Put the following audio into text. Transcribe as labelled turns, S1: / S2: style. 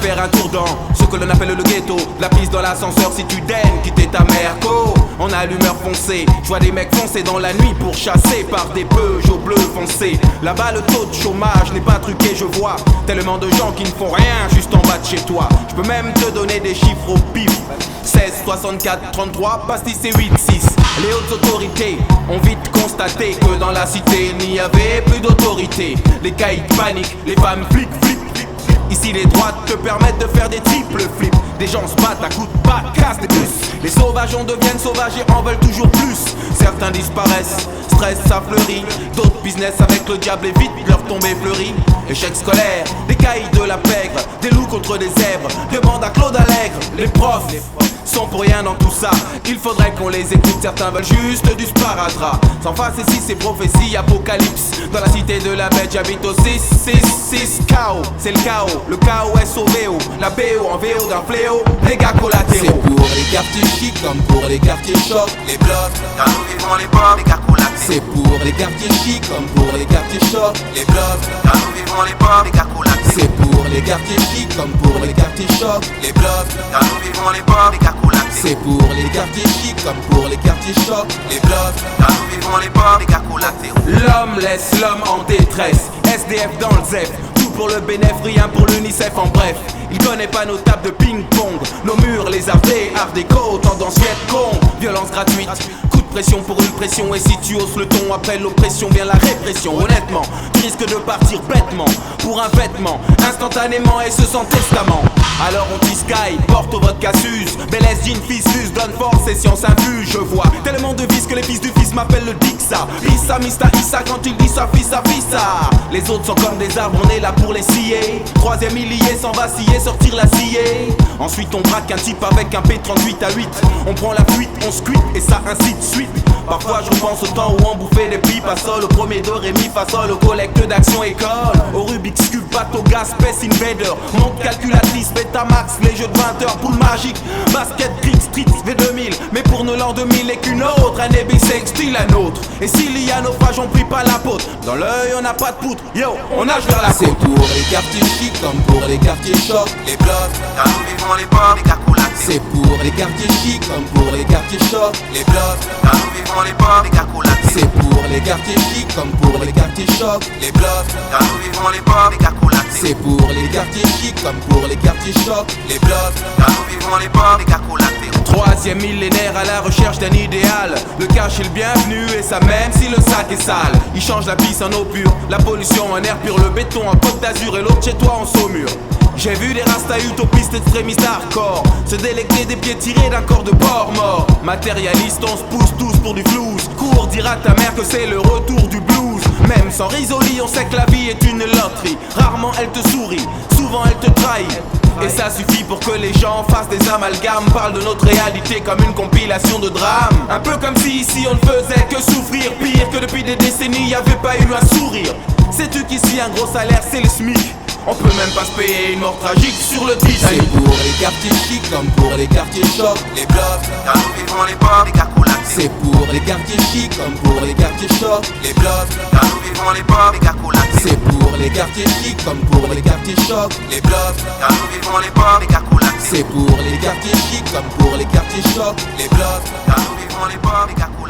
S1: faire un tour dans ce que l'on appelle le ghetto. La piste dans l'ascenseur si tu daignes quitter ta mère. On a l'humeur foncée, je vois des mecs foncer dans la nuit pour chasser par des Peugeot bleu foncé. Là-bas le taux de chômage n'est pas truqué, je vois tellement de gens qui ne font rien juste en bas de chez toi. Je peux même te donner des chiffres au pif. 16, 64, 33, pastis et 8, 6. Les hautes autorités ont vite constaté que dans la cité il n'y avait plus d'autorité. Les caïds paniquent, les femmes flic, flic. Ici les droites te permettent de faire des triples flips. Des gens se battent à coups de pas, cassent des puces. Les sauvages en deviennent sauvages et en veulent toujours plus. Certains disparaissent, stress ça fleurit. D'autres business avec le diable et vite leur tombée fleurie. Échec scolaire, des caïds de la pègre, des loups contre des zèbres. Demande à Claude Allègre, les profs sont pour rien dans tout ça. Il faudrait qu'on les écoute, certains veulent juste du sparadrap. Sans face ici c'est prophétie, apocalypse. Dans la cité de la bête j'habite au 666 KO. C'est le chaos, le KOS au VO. La BO en VO d'un fléau, les gars collatéraux.
S2: C'est pour les quartiers chics comme pour les quartiers chocs.
S3: Les blocs, car nous vivons les pauvres, les gars collatéraux.
S2: C'est pour les quartiers chics comme pour les quartiers chocs.
S3: Les blocs, car nous vivons les pauvres, les gars collatéraux.
S2: C'est pour les quartiers chics comme pour les quartiers chocs.
S3: Les blocs, car nous vivons les pauvres, les gars collatéraux.
S2: C'est pour les quartiers chics comme pour les quartiers chocs.
S3: Les blocs, car nous vivons les pauvres, les gars collatéraux.
S1: L'homme laisse l'homme en détresse. SDF dans le ZEF, tout pour le bénéf, rien pour l'UNICEF en bref. Il connaît pas nos tables de ping-pong, nos murs, les art déco, tendance vietcong, violence gratuite. Coup de pression pour une pression, et si tu hausses le ton après l'oppression vient la répression. Honnêtement, tu risques de partir bêtement pour un vêtement, instantanément et ce sans testament. Alors on dit sky, porte au vodka sus, Bélès, jean, fils, fus, donne force et science infuse. Je vois tellement de vices que les fils du fils m'appellent le Dixa. Issa, Mista, Issa, quand il dit ça, fissa, fissa. Les autres sont comme des arbres, on est là pour les scier. Troisième millier sans vaciller, sortir la sciée. Ensuite on braque un type avec un P38 à 8. On prend la fuite, on se cuite et ça ainsi de suite. Parfois je repense au temps où on bouffait des pipes à sol. Au premier do, ré, mi, fa, sol, au collecte d'action école. Au Rubik's Cube, bateau, gaz, Space Invader. Montre calculatrice, Betamax, les jeux de 20 heures, poule magique. Basket, Creek, Street, V2000. Mais pour nos l'an 2000 et qu'une autre année bissextile la nôtre. Et s'il y a naufrage, on prie pas l'apôtre. Dans l'œil on n'a pas de poutre, yo, on nage vers la côte.
S2: C'est pour les quartiers chics comme pour les quartiers chocs.
S3: Les blocs, car nous vivons les pauvres, les gars collatéraux.
S2: C'est pour les quartiers chics comme pour les quartiers chocs.
S3: Les blocs, car nous vivons les pauvres, les gars collatéraux.
S2: C'est pour les quartiers chics comme pour les quartiers chocs.
S3: Les blocs, car nous vivons les pauvres, les gars collatéraux.
S2: C'est pour les quartiers chics comme pour les quartiers chocs.
S3: Les blocs, car nous vivons les pauvres, les gars collatéraux.
S1: Troisième millénaire à la recherche d'un idéal. Le cash est le bienvenu et ça même si le sac est sale. Il change la pisse en eau pure, la pollution en air pur, le béton en Côte d'Azur et l'autre chez toi en Saumur. J'ai vu des rastas utopistes extrémistes hardcore se délecter des pieds tirés d'un corps de porc mort. Matérialiste, on se pousse tous pour du flouze. Cours, dira ta mère que c'est le retour du blues. Même sans risoli, on sait que la vie est une loterie. Rarement elle te sourit, souvent elle te trahit. Et ça suffit pour que les gens fassent des amalgames. Parlent de notre réalité comme une compilation de drames. Un peu comme si ici on ne faisait que souffrir. Pire que depuis des décennies y avait pas eu un sourire. Sais-tu qu'ici un gros salaire c'est le SMIC? On peut même pas se payer une mort tragique sur le Titanic.
S2: C'est pour les quartiers chics comme pour les quartiers chocs.
S3: Les blocs, car nous vivons les pauvres, les gars collatéraux.
S2: C'est pour les quartiers chics comme pour les quartiers chocs.
S3: Les blocs, car nous vivons les pauvres, les gars collatéraux.
S2: C'est pour les quartiers chics comme pour les quartiers chocs.
S3: Les blocs, car nous vivons les pauvres, les gars collatéraux.
S2: C'est pour les quartiers chics comme pour les quartiers chocs.
S3: Les blocs, car nous vivons les pauvres, les gars collatéraux.